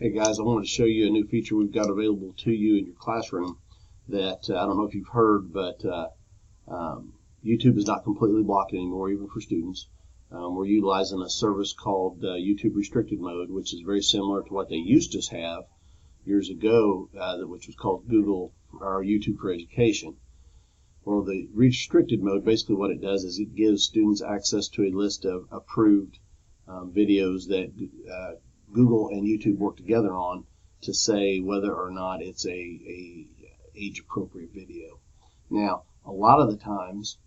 Hey guys, I wanted to show you a new feature we've got available to you in your classroom that I don't know if you've heard, but YouTube is not completely blocked anymore, even for students. We're utilizing a service called YouTube Restricted Mode, which is very similar to what they used to have years ago, which was called Google or YouTube for Education. Well, the Restricted Mode, basically what it does is it gives students access to a list of approved videos that Google and YouTube work together on to say whether or not it's a age-appropriate video. Now, a lot of the times,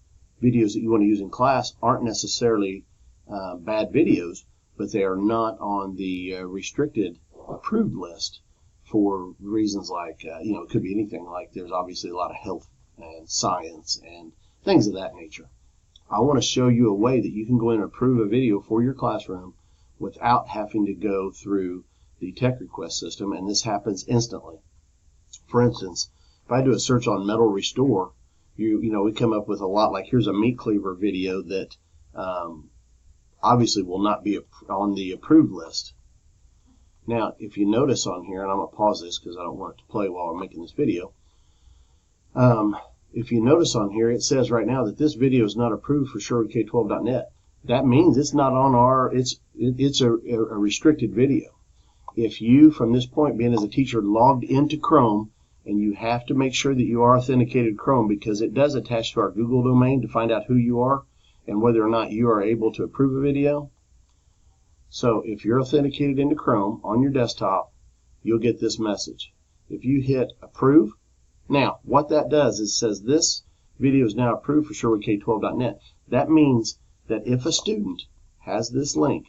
videos that you want to use in class aren't necessarily bad videos, but they are not on the restricted approved list for reasons like, it could be anything, like there's obviously a lot of health and science and things of that nature. I want to show you a way that you can go in and approve a video for your classroom without having to go through the tech request system, and this happens instantly. For instance, if I do a search on metal restore, we come up with a lot. Like, here's a meat cleaver video that obviously will not be on the approved list. Now, if you notice on here, and I'm going to pause this because I don't want it to play while I'm making this video. If you notice on here, it says right now that this video is not approved for SherwoodK12.net. That means it's not on it's a restricted video. If you, from this point, being as a teacher, logged into Chrome, and you have to make sure that you are authenticated Chrome, because it does attach to our Google domain to find out who you are and whether or not you are able to approve a video. So if you're authenticated into Chrome on your desktop, you'll get this message. If you hit approve, now what that does is says this video is now approved for SherwoodK12.net. That means that if a student has this link,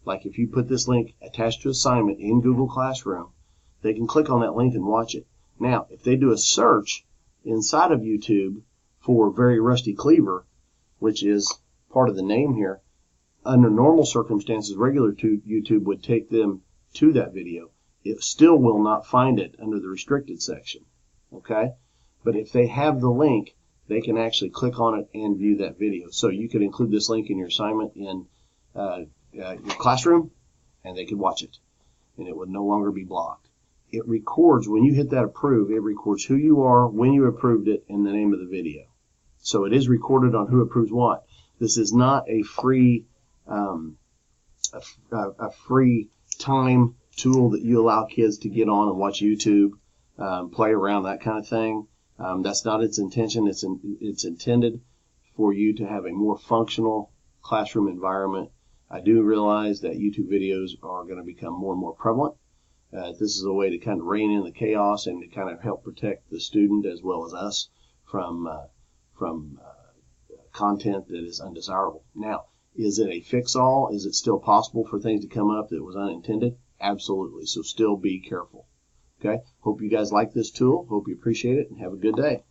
like if you put this link attached to assignment in Google Classroom, they can click on that link and watch it. Now, if they do a search inside of YouTube for Very Rusty Cleaver, which is part of the name here, under normal circumstances, regular YouTube would take them to that video. It still will not find it under the restricted section. Okay? But if they have the link, they can actually click on it and view that video. So you could include this link in your assignment in your classroom, and they could watch it, and it would no longer be blocked. It records, when you hit that approve, it records who you are, when you approved it, and the name of the video. So it is recorded on who approves what. This is not a free free time tool that you allow kids to get on and watch YouTube, play around, that kind of thing. That's not its intention. It's intended for you to have a more functional classroom environment. I do realize that YouTube videos are going to become more and more prevalent. This is a way to kind of rein in the chaos and to kind of help protect the student as well as us from content that is undesirable. Now, is it a fix-all? Is it still possible for things to come up that was unintended? Absolutely. So still be careful. Okay? Hope you guys like this tool. Hope you appreciate it, and have a good day.